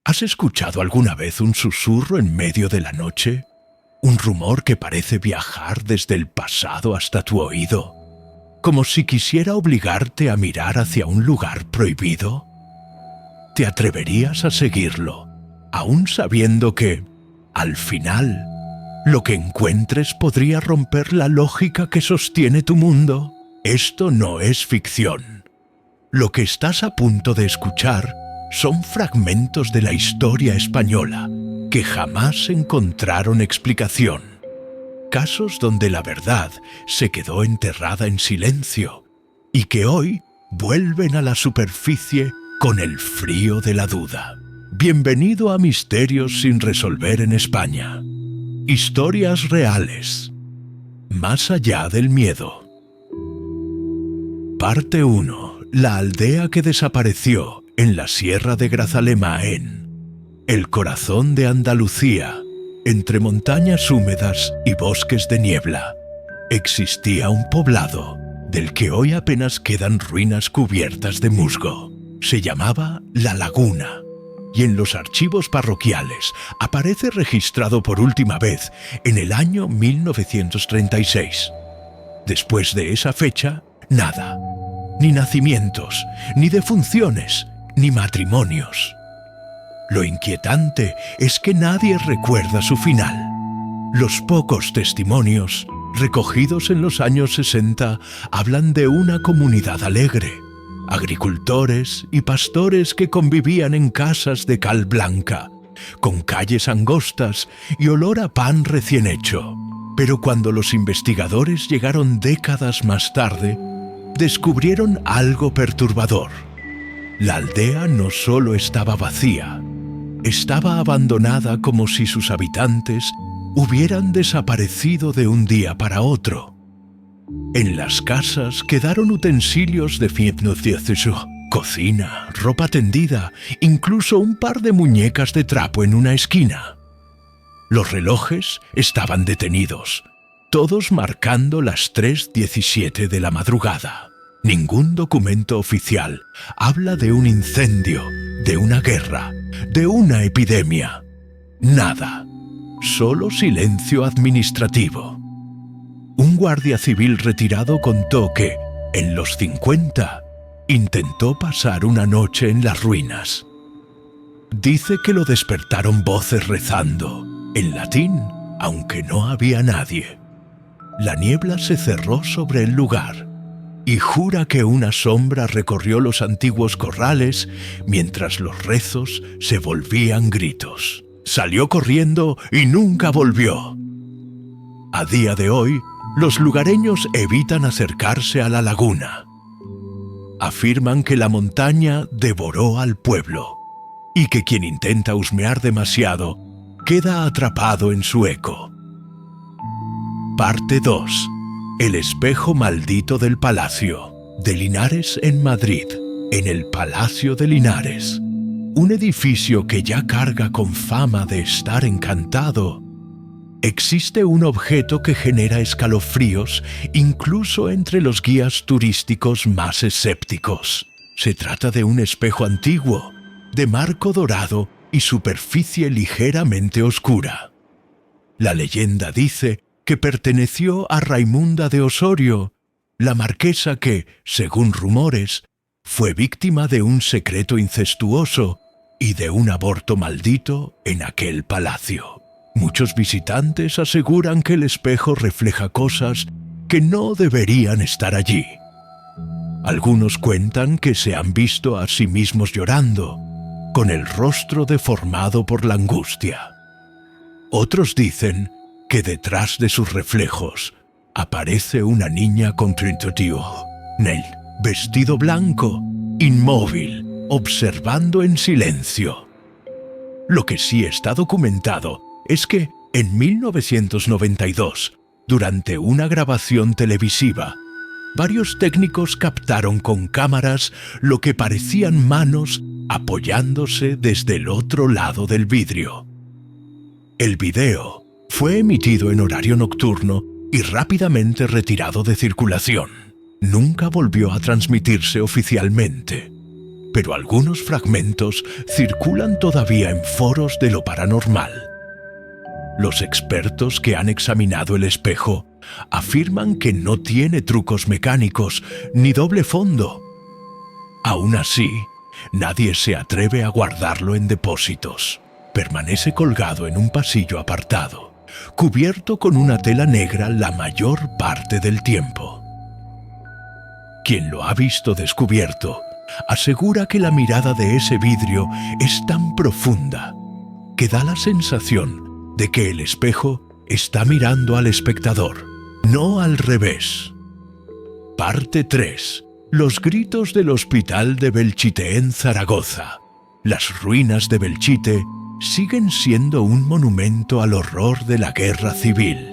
¿Has escuchado alguna vez un susurro en medio de la noche? Un rumor que parece viajar desde el pasado hasta tu oído, como si quisiera obligarte a mirar hacia un lugar prohibido. ¿Te atreverías a seguirlo, aún sabiendo que, al final, lo que encuentres podría romper la lógica que sostiene tu mundo? Esto no es ficción. Lo que estás a punto de escuchar son fragmentos de la historia española que jamás encontraron explicación. Casos donde la verdad se quedó enterrada en silencio y que hoy vuelven a la superficie con el frío de la duda. Bienvenido a Misterios sin resolver en España. Historias reales. Más allá del miedo. Parte 1. La aldea que desapareció en la Sierra de Grazalema-en, el corazón de Andalucía, entre montañas húmedas y bosques de niebla, existía un poblado del que hoy apenas quedan ruinas cubiertas de musgo. Se llamaba La Laguna y en los archivos parroquiales aparece registrado por última vez en el año 1936. Después de esa fecha, nada. Ni nacimientos, ni defunciones, ni matrimonios. Lo inquietante es que nadie recuerda su final. Los pocos testimonios, recogidos en los años 60, hablan de una comunidad alegre, agricultores y pastores que convivían en casas de cal blanca, con calles angostas y olor a pan recién hecho. Pero cuando los investigadores llegaron décadas más tarde, descubrieron algo perturbador. La aldea no solo estaba vacía, estaba abandonada como si sus habitantes hubieran desaparecido de un día para otro. En las casas quedaron utensilios de cocina, ropa tendida, incluso un par de muñecas de trapo en una esquina. Los relojes estaban detenidos, todos marcando las 3:17 de la madrugada. Ningún documento oficial habla de un incendio, de una guerra, de una epidemia. Nada. Solo silencio administrativo. Un guardia civil retirado contó que, en los 50, intentó pasar una noche en las ruinas. Dice que lo despertaron voces rezando, en latín, aunque no había nadie. La niebla se cerró sobre el lugar y jura que una sombra recorrió los antiguos corrales mientras los rezos se volvían gritos. Salió corriendo y nunca volvió. A día de hoy, los lugareños evitan acercarse a la laguna. Afirman que la montaña devoró al pueblo y que quien intenta husmear demasiado queda atrapado en su eco. Parte 2. El espejo maldito del Palacio, de Linares en Madrid, en el Palacio de Linares. Un edificio que ya carga con fama de estar encantado. Existe un objeto que genera escalofríos incluso entre los guías turísticos más escépticos. Se trata de un espejo antiguo, de marco dorado y superficie ligeramente oscura. La leyenda dice que perteneció a Raimunda de Osorio, la marquesa que, según rumores, fue víctima de un secreto incestuoso y de un aborto maldito en aquel palacio. Muchos visitantes aseguran que el espejo refleja cosas que no deberían estar allí. Algunos cuentan que se han visto a sí mismos llorando, con el rostro deformado por la angustia. Otros dicen que detrás de sus reflejos aparece una niña con nel vestido blanco, inmóvil, observando en silencio. Lo que sí está documentado es que en 1992, durante una grabación televisiva, varios técnicos captaron con cámaras lo que parecían manos apoyándose desde el otro lado del vidrio. El video fue emitido en horario nocturno y rápidamente retirado de circulación. Nunca volvió a transmitirse oficialmente. pero algunos fragmentos circulan todavía en foros de lo paranormal. Los expertos que han examinado el espejo afirman que no tiene trucos mecánicos ni doble fondo. Aún así, nadie se atreve a guardarlo en depósitos. Permanece colgado en un pasillo apartado, cubierto con una tela negra la mayor parte del tiempo. Quien lo ha visto descubierto asegura que la mirada de ese vidrio es tan profunda que da la sensación de que el espejo está mirando al espectador, no al revés. Parte 3. Los gritos del hospital de Belchite en Zaragoza. Las ruinas de Belchite siguen siendo un monumento al horror de la guerra civil.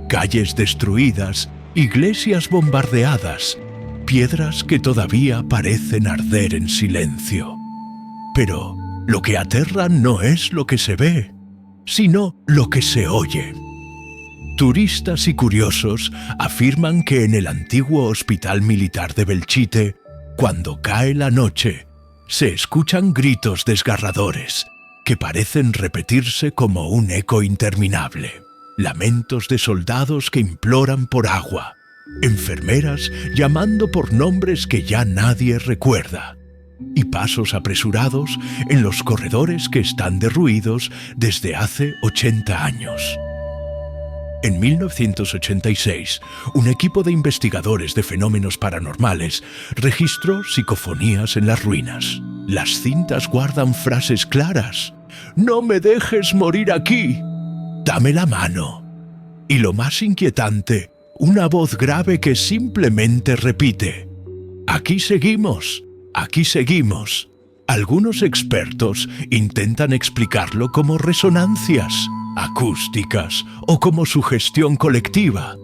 Calles destruidas, iglesias bombardeadas, piedras que todavía parecen arder en silencio. Pero lo que aterra no es lo que se ve, sino lo que se oye. Turistas y curiosos afirman que en el antiguo hospital militar de Belchite, cuando cae la noche, se escuchan gritos desgarradores que parecen repetirse como un eco interminable. Lamentos de soldados que imploran por agua, enfermeras llamando por nombres que ya nadie recuerda, y pasos apresurados en los corredores que están derruidos desde hace 80 años. En 1986, un equipo de investigadores de fenómenos paranormales registró psicofonías en las ruinas. Las cintas guardan frases claras: «No me dejes morir aquí, dame la mano». Y lo más inquietante, una voz grave que simplemente repite: «Aquí seguimos, aquí seguimos». Algunos expertos intentan explicarlo como resonancias acústicas o como sugestión colectiva.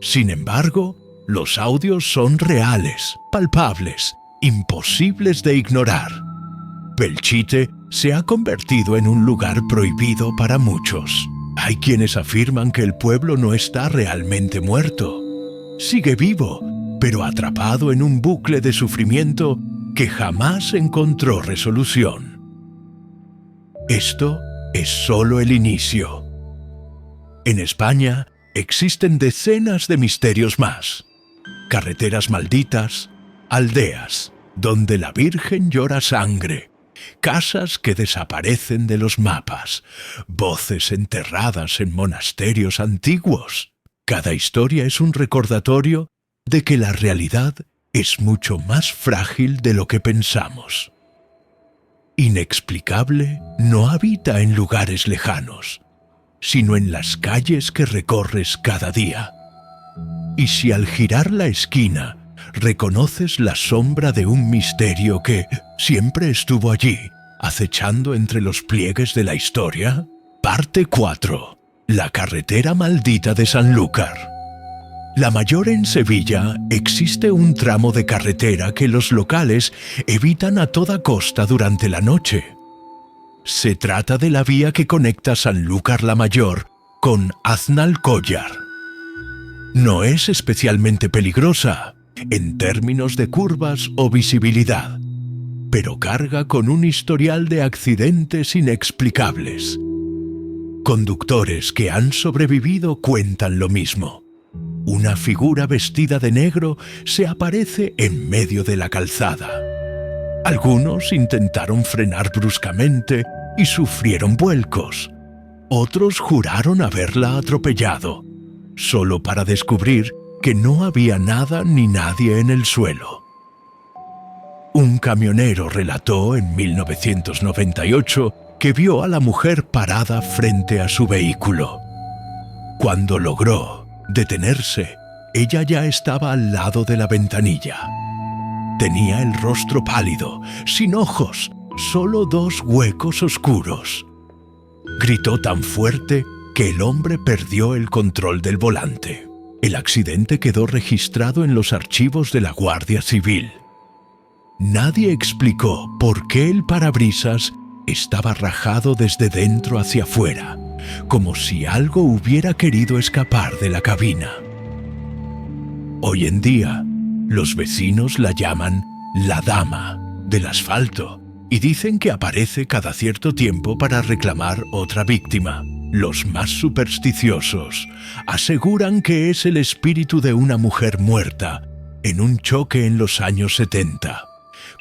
Sin embargo, los audios son reales, palpables, imposibles de ignorar. Belchite se ha convertido en un lugar prohibido para muchos. Hay quienes afirman que el pueblo no está realmente muerto. Sigue vivo, pero atrapado en un bucle de sufrimiento que jamás encontró resolución. Esto es solo el inicio. En España existen decenas de misterios más. Carreteras malditas, aldeas donde la Virgen llora sangre, casas que desaparecen de los mapas, voces enterradas en monasterios antiguos. Cada historia es un recordatorio de que la realidad es mucho más frágil de lo que pensamos. Inexplicable no habita en lugares lejanos, sino en las calles que recorres cada día. Y si al girar la esquina reconoces la sombra de un misterio que siempre estuvo allí, acechando entre los pliegues de la historia. Parte 4. La carretera maldita de Sanlúcar. La Mayor en Sevilla existe un tramo de carretera que los locales evitan a toda costa durante la noche. Se trata de la vía que conecta Sanlúcar la Mayor con Aznalcóllar. No es especialmente peligrosa en términos de curvas o visibilidad, pero carga con un historial de accidentes inexplicables. Conductores que han sobrevivido cuentan lo mismo. Una figura vestida de negro se aparece en medio de la calzada. Algunos intentaron frenar bruscamente y sufrieron vuelcos. Otros juraron haberla atropellado, solo para descubrir que no había nada ni nadie en el suelo. Un camionero relató en 1998 que vio a la mujer parada frente a su vehículo. Cuando logró detenerse, ella ya estaba al lado de la ventanilla. Tenía el rostro pálido, sin ojos, solo 2 huecos oscuros. Gritó tan fuerte que el hombre perdió el control del volante. El accidente quedó registrado en los archivos de la Guardia Civil. Nadie explicó por qué el parabrisas estaba rajado desde dentro hacia afuera, como si algo hubiera querido escapar de la cabina. Hoy en día, los vecinos la llaman la Dama del asfalto, y dicen que aparece cada cierto tiempo para reclamar otra víctima. Los más supersticiosos aseguran que es el espíritu de una mujer muerta en un choque en los años 70,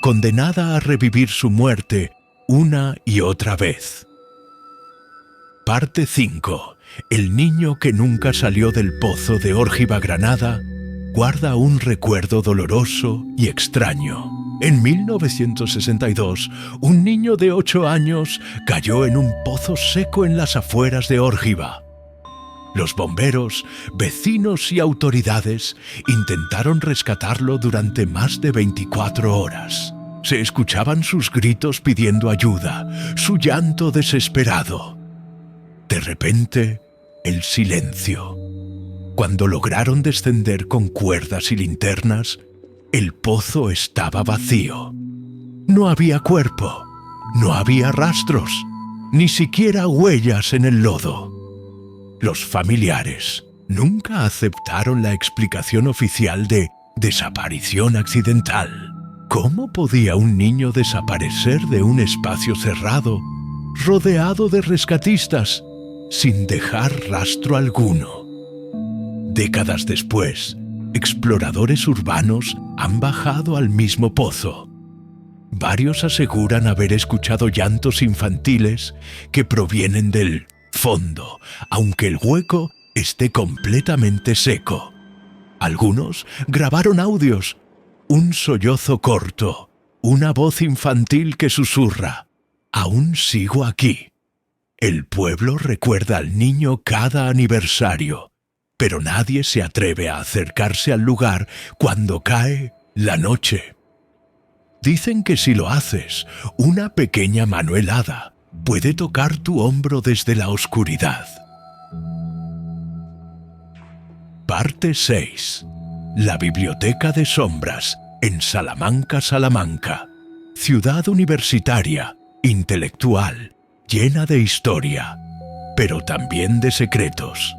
condenada a revivir su muerte una y otra vez. Parte 5. El niño que nunca salió del pozo de Órgiva, Granada, guarda un recuerdo doloroso y extraño. En 1962, un niño de 8 años cayó en un pozo seco en las afueras de Órgiva. Los bomberos, vecinos y autoridades intentaron rescatarlo durante más de 24 horas. Se escuchaban sus gritos pidiendo ayuda, su llanto desesperado. De repente, el silencio. Cuando lograron descender con cuerdas y linternas, el pozo estaba vacío. No había cuerpo, no había rastros, ni siquiera huellas en el lodo. Los familiares nunca aceptaron la explicación oficial de desaparición accidental. ¿Cómo podía un niño desaparecer de un espacio cerrado, rodeado de rescatistas, sin dejar rastro alguno? Décadas después, exploradores urbanos han bajado al mismo pozo. Varios aseguran haber escuchado llantos infantiles que provienen del fondo, aunque el hueco esté completamente seco. Algunos grabaron audios, un sollozo corto, una voz infantil que susurra: «Aún sigo aquí». El pueblo recuerda al niño cada aniversario, pero nadie se atreve a acercarse al lugar cuando cae la noche. Dicen que si lo haces, una pequeña mano helada puede tocar tu hombro desde la oscuridad. Parte 6. La Biblioteca de Sombras, en Salamanca, Salamanca. Ciudad universitaria, intelectual, llena de historia, pero también de secretos.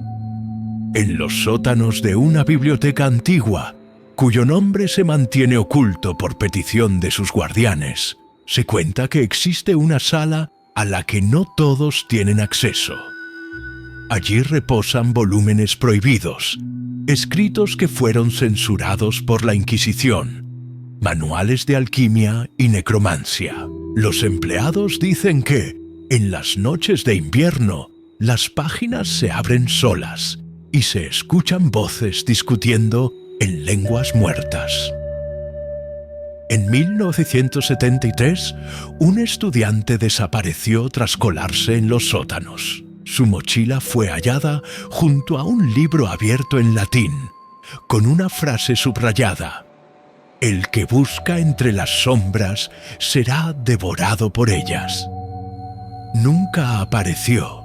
En los sótanos de una biblioteca antigua, cuyo nombre se mantiene oculto por petición de sus guardianes, se cuenta que existe una sala a la que no todos tienen acceso. Allí reposan volúmenes prohibidos, escritos que fueron censurados por la Inquisición, manuales de alquimia y necromancia. Los empleados dicen que, en las noches de invierno, las páginas se abren solas y se escuchan voces discutiendo en lenguas muertas. En 1973, un estudiante desapareció tras colarse en los sótanos. Su mochila fue hallada junto a un libro abierto en latín, con una frase subrayada: «El que busca entre las sombras será devorado por ellas». Nunca apareció.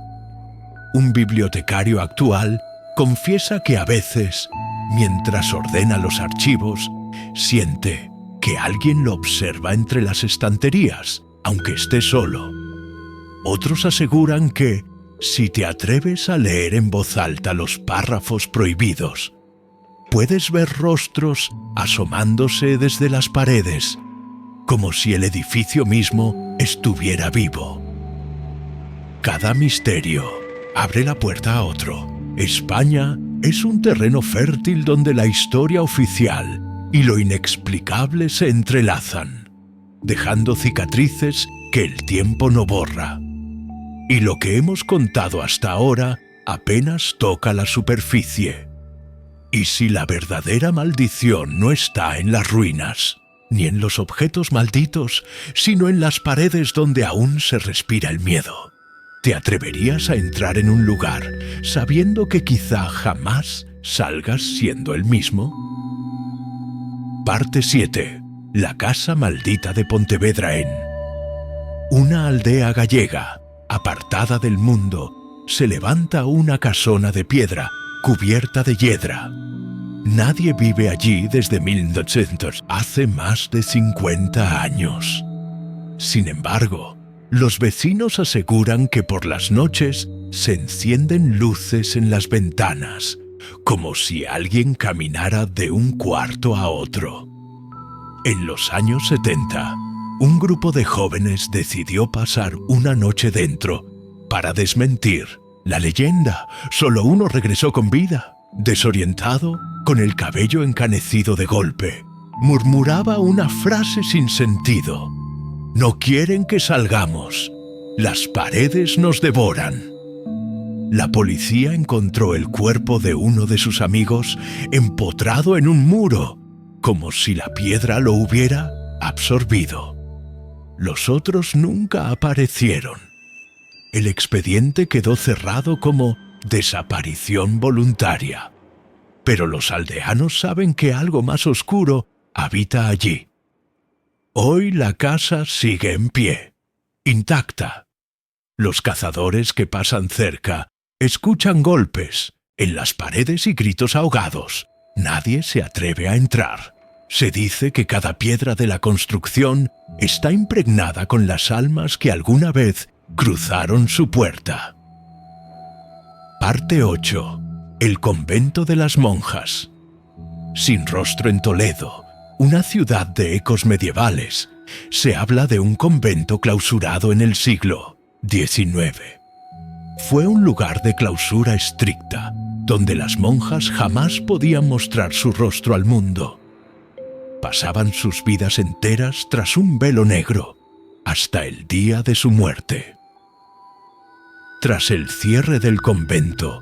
Un bibliotecario actual confiesa que a veces, mientras ordena los archivos, siente que alguien lo observa entre las estanterías, aunque esté solo. Otros aseguran que, si te atreves a leer en voz alta los párrafos prohibidos, puedes ver rostros asomándose desde las paredes, como si el edificio mismo estuviera vivo. Cada misterio abre la puerta a otro. España es un terreno fértil donde la historia oficial y lo inexplicable se entrelazan, dejando cicatrices que el tiempo no borra. Y lo que hemos contado hasta ahora apenas toca la superficie. ¿Y si la verdadera maldición no está en las ruinas, ni en los objetos malditos, sino en las paredes donde aún se respira el miedo? ¿Te atreverías a entrar en un lugar sabiendo que quizá jamás salgas siendo el mismo? Parte 7. La Casa Maldita de Pontevedra. En una aldea gallega, apartada del mundo, se levanta una casona de piedra cubierta de hiedra. Nadie vive allí desde 1900, hace más de 50 años. Sin embargo, los vecinos aseguran que por las noches se encienden luces en las ventanas, como si alguien caminara de un cuarto a otro. En los años 70, un grupo de jóvenes decidió pasar una noche dentro para desmentir la leyenda. Solo uno regresó con vida. Desorientado, con el cabello encanecido de golpe, murmuraba una frase sin sentido. «No quieren que salgamos. Las paredes nos devoran». La policía encontró el cuerpo de uno de sus amigos empotrado en un muro, como si la piedra lo hubiera absorbido. Los otros nunca aparecieron. El expediente quedó cerrado como desaparición voluntaria. Pero los aldeanos saben que algo más oscuro habita allí. Hoy la casa sigue en pie, intacta. Los cazadores que pasan cerca escuchan golpes en las paredes y gritos ahogados. Nadie se atreve a entrar. Se dice que cada piedra de la construcción está impregnada con las almas que alguna vez cruzaron su puerta. Parte 8. El convento de las monjas. Sin rostro en Toledo, una ciudad de ecos medievales, se habla de un convento clausurado en el siglo XIX. Fue un lugar de clausura estricta, donde las monjas jamás podían mostrar su rostro al mundo. Pasaban sus vidas enteras tras un velo negro, hasta el día de su muerte. Tras el cierre del convento,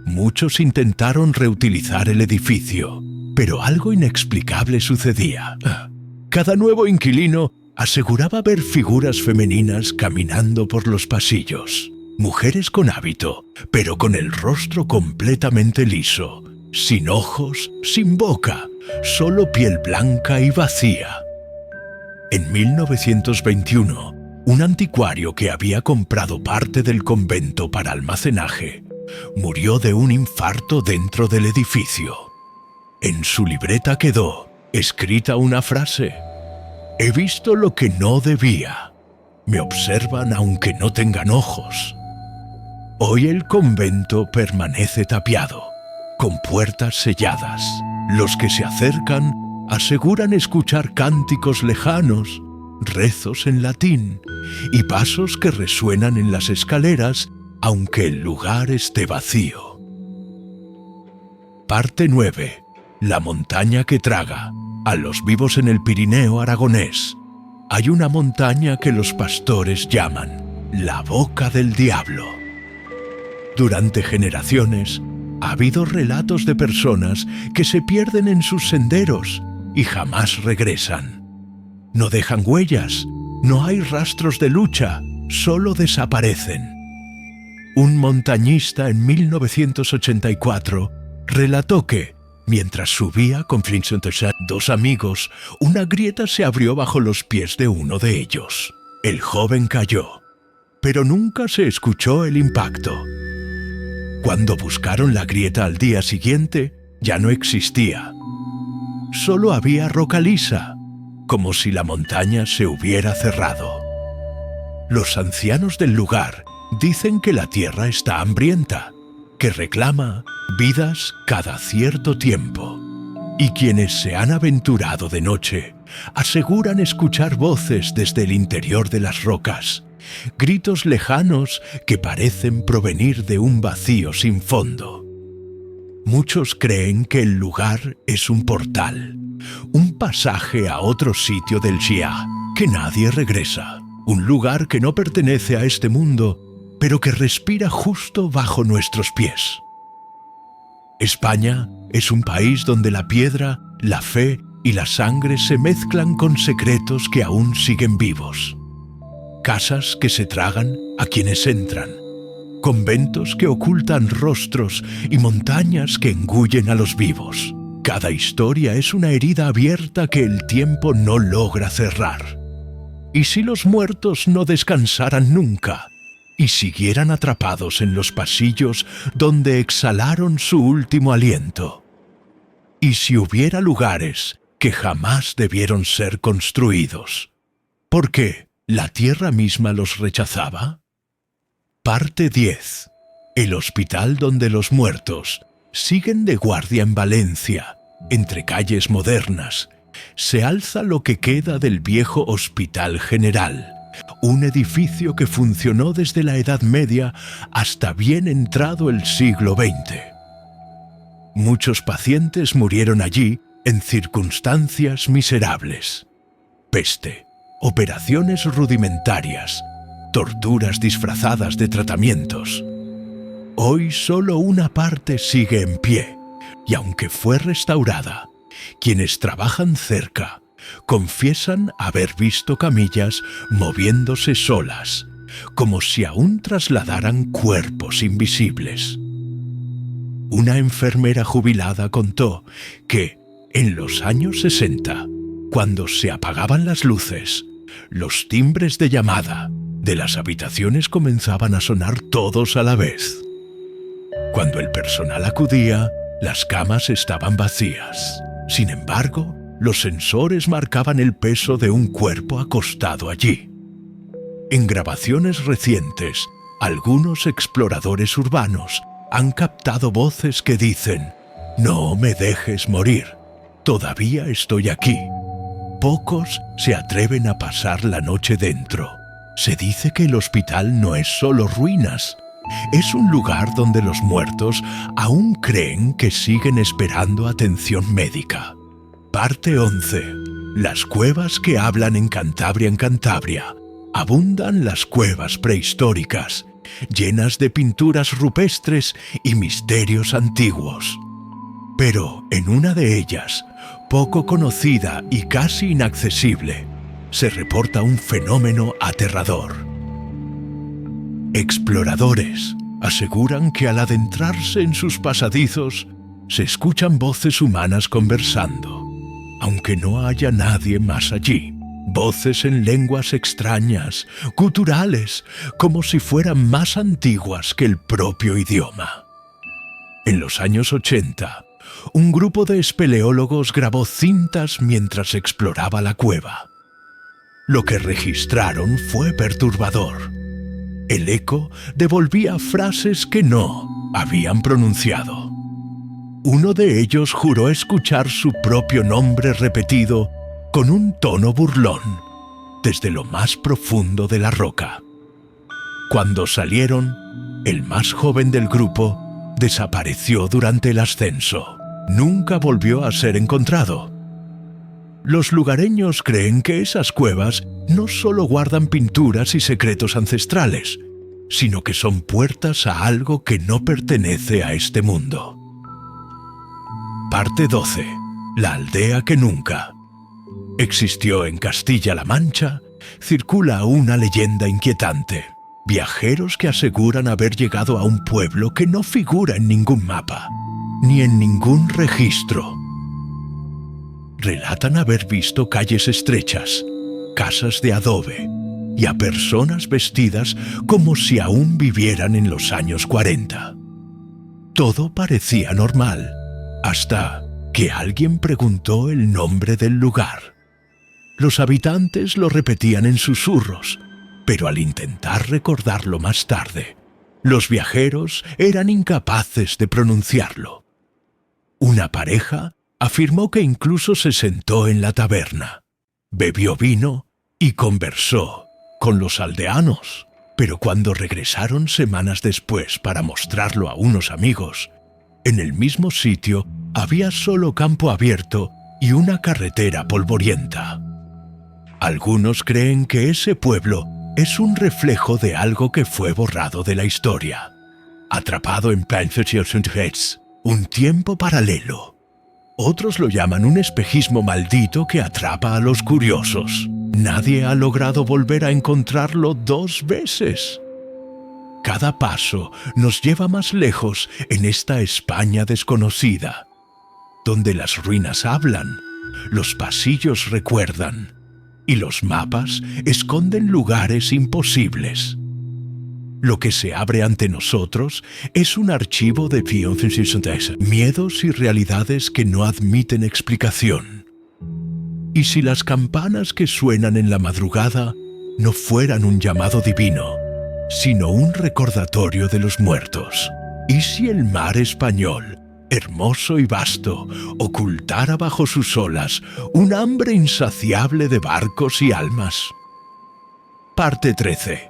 muchos intentaron reutilizar el edificio, pero algo inexplicable sucedía. Cada nuevo inquilino aseguraba ver figuras femeninas caminando por los pasillos. Mujeres con hábito, pero con el rostro completamente liso, sin ojos, sin boca, solo piel blanca y vacía. En 1921, un anticuario que había comprado parte del convento para almacenaje murió de un infarto dentro del edificio. En su libreta quedó escrita una frase: «He visto lo que no debía. Me observan aunque no tengan ojos». Hoy el convento permanece tapiado, con puertas selladas. Los que se acercan aseguran escuchar cánticos lejanos, rezos en latín y pasos que resuenan en las escaleras, aunque el lugar esté vacío. Parte 9. La montaña que traga. A los vivos en el Pirineo aragonés hay una montaña que los pastores llaman la Boca del Diablo. Durante generaciones ha habido relatos de personas que se pierden en sus senderos y jamás regresan. No dejan huellas, no hay rastros de lucha, solo desaparecen. Un montañista en 1984 relató que, mientras subía con dos amigos, una grieta se abrió bajo los pies de uno de ellos. El joven cayó, pero nunca se escuchó el impacto. Cuando buscaron la grieta al día siguiente, ya no existía. Solo había roca lisa, como si la montaña se hubiera cerrado. Los ancianos del lugar dicen que la tierra está hambrienta, que reclama vidas cada cierto tiempo. Y quienes se han aventurado de noche aseguran escuchar voces desde el interior de las rocas, gritos lejanos que parecen provenir de un vacío sin fondo. Muchos creen que el lugar es un portal, un pasaje a otro sitio del Xia, que nadie regresa, un lugar que no pertenece a este mundo, pero que respira justo bajo nuestros pies. España es un país donde la piedra, la fe y la sangre se mezclan con secretos que aún siguen vivos. Casas que se tragan a quienes entran, conventos que ocultan rostros y montañas que engullen a los vivos. Cada historia es una herida abierta que el tiempo no logra cerrar. ¿Y si los muertos no descansaran nunca y siguieran atrapados en los pasillos donde exhalaron su último aliento? ¿Y si hubiera lugares que jamás debieron ser construidos? ¿Por qué la tierra misma los rechazaba? Parte 10. El hospital donde los muertos siguen de guardia en Valencia, entre calles modernas se alza lo que queda del viejo Hospital General, un edificio que funcionó desde la Edad Media hasta bien entrado el siglo XX. Muchos pacientes murieron allí en circunstancias miserables. Peste, operaciones rudimentarias, torturas disfrazadas de tratamientos. Hoy solo una parte sigue en pie, y aunque fue restaurada, quienes trabajan cerca confiesan haber visto camillas moviéndose solas, como si aún trasladaran cuerpos invisibles. Una enfermera jubilada contó que, en los años 60, cuando se apagaban las luces, los timbres de llamada de las habitaciones comenzaban a sonar todos a la vez. Cuando el personal acudía, las camas estaban vacías. Sin embargo, los sensores marcaban el peso de un cuerpo acostado allí. En grabaciones recientes, algunos exploradores urbanos han captado voces que dicen: «No me dejes morir, todavía estoy aquí». Pocos se atreven a pasar la noche dentro. Se dice que el hospital no es solo ruinas, es un lugar donde los muertos aún creen que siguen esperando atención médica. Parte 11. Las cuevas que hablan en Cantabria. Abundan las cuevas prehistóricas, llenas de pinturas rupestres y misterios antiguos. Pero en una de ellas, poco conocida y casi inaccesible, se reporta un fenómeno aterrador. Exploradores aseguran que al adentrarse en sus pasadizos se escuchan voces humanas conversando, aunque no haya nadie más allí. Voces en lenguas extrañas, guturales, como si fueran más antiguas que el propio idioma. En los años 80, un grupo de espeleólogos grabó cintas mientras exploraba la cueva. Lo que registraron fue perturbador. El eco devolvía frases que no habían pronunciado. Uno de ellos juró escuchar su propio nombre repetido con un tono burlón, desde lo más profundo de la roca. Cuando salieron, el más joven del grupo desapareció durante el ascenso. Nunca volvió a ser encontrado. Los lugareños creen que esas cuevas no solo guardan pinturas y secretos ancestrales, sino que son puertas a algo que no pertenece a este mundo. Parte 12. La aldea que nunca existió en Castilla-La Mancha. Circula una leyenda inquietante. Viajeros que aseguran haber llegado a un pueblo que no figura en ningún mapa, ni en ningún registro. Relatan haber visto calles estrechas, casas de adobe y a personas vestidas como si aún vivieran en los años 40. Todo parecía normal, hasta que alguien preguntó el nombre del lugar. Los habitantes lo repetían en susurros, pero al intentar recordarlo más tarde, los viajeros eran incapaces de pronunciarlo. Una pareja afirmó que incluso se sentó en la taberna, bebió vino y conversó con los aldeanos, pero cuando regresaron semanas después para mostrarlo a unos amigos, en el mismo sitio había solo campo abierto y una carretera polvorienta. Algunos creen que ese pueblo es un reflejo de algo que fue borrado de la historia, atrapado en un tiempo paralelo. Otros lo llaman un espejismo maldito que atrapa a los curiosos. Nadie ha logrado volver a encontrarlo 2 veces. Cada paso nos lleva más lejos en esta España desconocida, donde las ruinas hablan, los pasillos recuerdan y los mapas esconden lugares imposibles. Lo que se abre ante nosotros es un archivo de miedos y realidades que no admiten explicación. ¿Y si las campanas que suenan en la madrugada no fueran un llamado divino, sino un recordatorio de los muertos? ¿Y si el mar español hermoso y vasto, ocultara bajo sus olas un hambre insaciable de barcos y almas. Parte 13.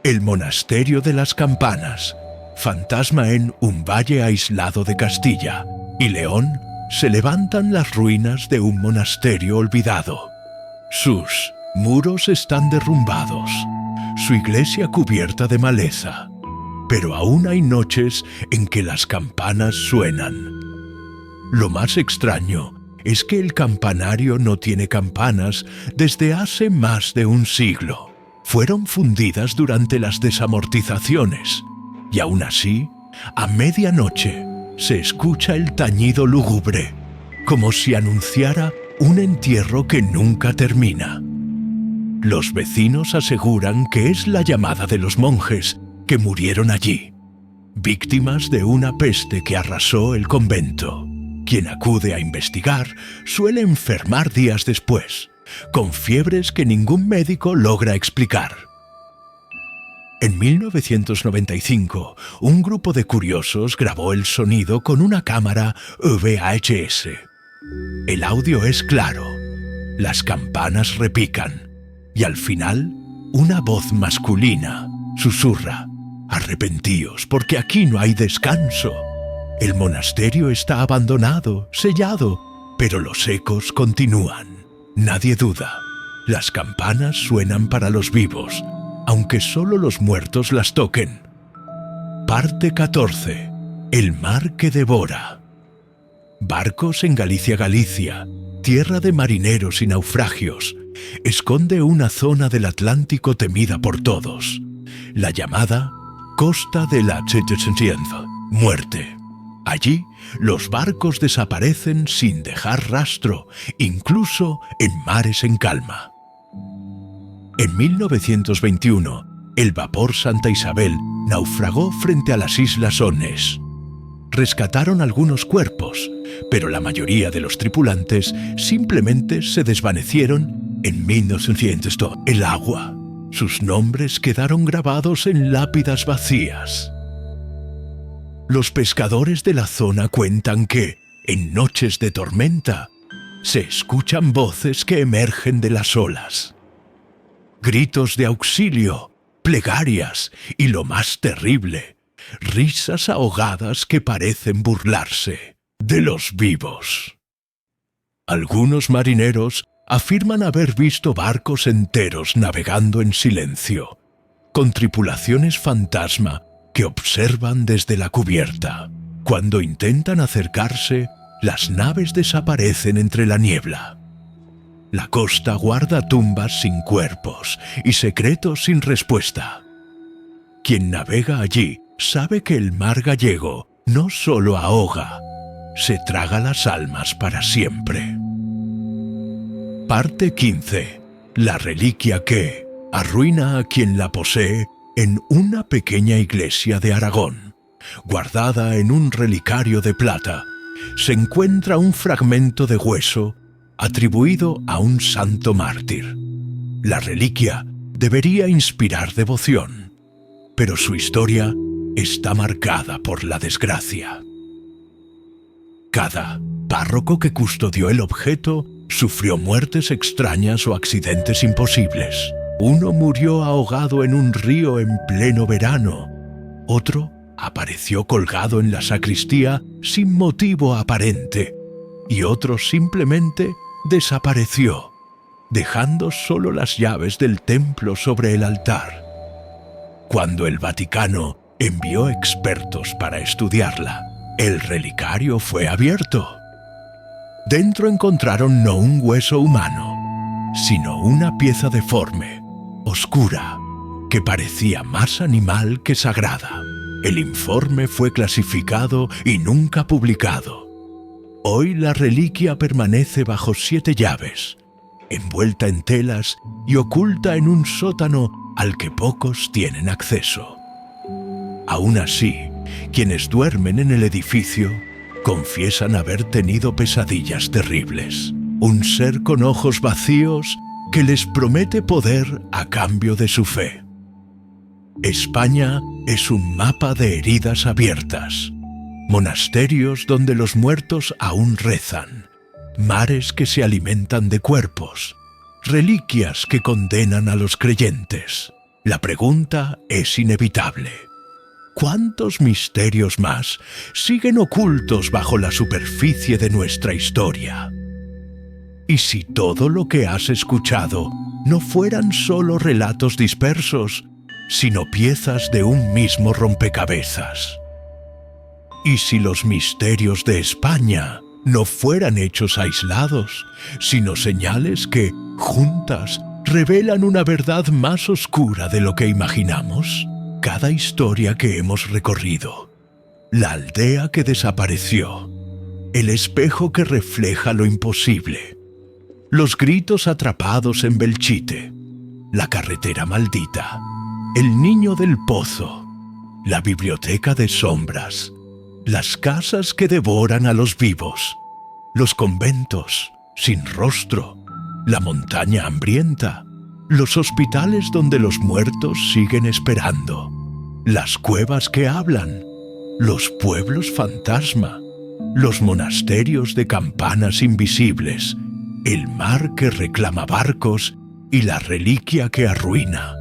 El monasterio de las campanas. Fantasma en un valle aislado de Castilla y León se levantan las ruinas de un monasterio olvidado. Sus muros están derrumbados, su iglesia cubierta de maleza, pero aún hay noches en que las campanas suenan. Lo más extraño es que el campanario no tiene campanas desde hace más de un siglo. Fueron fundidas durante las desamortizaciones, y aún así, a medianoche, se escucha el tañido lúgubre, como si anunciara un entierro que nunca termina. Los vecinos aseguran que es la llamada de los monjes que murieron allí, víctimas de una peste que arrasó el convento. Quien acude a investigar suele enfermar días después, con fiebres que ningún médico logra explicar. En 1995, un grupo de curiosos grabó el sonido con una cámara VHS. El audio es claro, las campanas repican, y al final, una voz masculina susurra: «Arrepentíos, porque aquí no hay descanso». El monasterio está abandonado, sellado, pero los ecos continúan. Nadie duda, las campanas suenan para los vivos, aunque solo los muertos las toquen. Parte 14. El mar que devora. Barcos en Galicia, tierra de marineros y naufragios, esconde una zona del Atlántico temida por todos, la llamada Costa de la Muerte. Allí, los barcos desaparecen sin dejar rastro, incluso en mares en calma. En 1921, el vapor Santa Isabel naufragó frente a las Islas Onnes. Rescataron algunos cuerpos, pero la mayoría de los tripulantes simplemente se desvanecieron en 1902. El agua. Sus nombres quedaron grabados en lápidas vacías. Los pescadores de la zona cuentan que, en noches de tormenta, se escuchan voces que emergen de las olas. Gritos de auxilio, plegarias y, lo más terrible, risas ahogadas que parecen burlarse de los vivos. Algunos marineros afirman haber visto barcos enteros navegando en silencio, con tripulaciones fantasma que observan desde la cubierta. Cuando intentan acercarse, las naves desaparecen entre la niebla. La costa guarda tumbas sin cuerpos y secretos sin respuesta. Quien navega allí sabe que el mar gallego no solo ahoga, se traga las almas para siempre. Parte 15. La reliquia que arruina a quien la posee en una pequeña iglesia de Aragón. Guardada en un relicario de plata, se encuentra un fragmento de hueso atribuido a un santo mártir. La reliquia debería inspirar devoción, pero su historia está marcada por la desgracia. Cada párroco que custodió el objeto sufrió muertes extrañas o accidentes imposibles. Uno murió ahogado en un río en pleno verano. Otro apareció colgado en la sacristía sin motivo aparente. Y otro simplemente desapareció, dejando solo las llaves del templo sobre el altar. Cuando el Vaticano envió expertos para estudiarla, el relicario fue abierto. Dentro encontraron no un hueso humano, sino una pieza deforme, oscura, que parecía más animal que sagrada. El informe fue clasificado y nunca publicado. Hoy la reliquia permanece bajo 7 llaves, envuelta en telas y oculta en un sótano al que pocos tienen acceso. Aún así, quienes duermen en el edificio confiesan haber tenido pesadillas terribles. Un ser con ojos vacíos que les promete poder a cambio de su fe. España es un mapa de heridas abiertas, monasterios donde los muertos aún rezan, mares que se alimentan de cuerpos, reliquias que condenan a los creyentes. La pregunta es inevitable. ¿Cuántos misterios más siguen ocultos bajo la superficie de nuestra historia? ¿Y si todo lo que has escuchado no fueran solo relatos dispersos, sino piezas de un mismo rompecabezas? ¿Y si los misterios de España no fueran hechos aislados, sino señales que, juntas, revelan una verdad más oscura de lo que imaginamos? Cada historia que hemos recorrido, la aldea que desapareció, el espejo que refleja lo imposible, los gritos atrapados en Belchite, la carretera maldita, el niño del pozo, la biblioteca de sombras, las casas que devoran a los vivos, los conventos sin rostro, la montaña hambrienta, los hospitales donde los muertos siguen esperando, las cuevas que hablan, los pueblos fantasma, los monasterios de campanas invisibles, el mar que reclama barcos y la reliquia que arruina.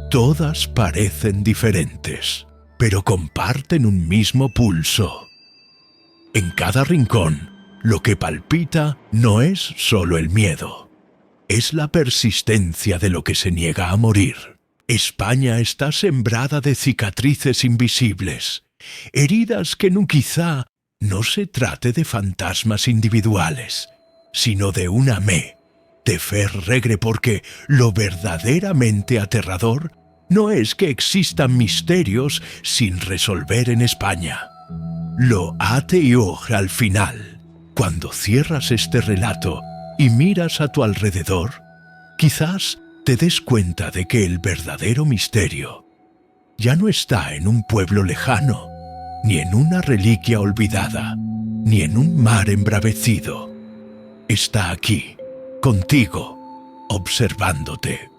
Todas parecen diferentes, pero comparten un mismo pulso. En cada rincón, lo que palpita no es solo el miedo, es la persistencia de lo que se niega a morir. España está sembrada de cicatrices invisibles, heridas que quizá no se trate de fantasmas individuales, sino de una de fer regre, porque lo verdaderamente aterrador no es que existan misterios sin resolver en España. Lo peor al final, cuando cierras este relato y miras a tu alrededor, quizás te des cuenta de que el verdadero misterio ya no está en un pueblo lejano, ni en una reliquia olvidada, ni en un mar embravecido. Está aquí, contigo, observándote.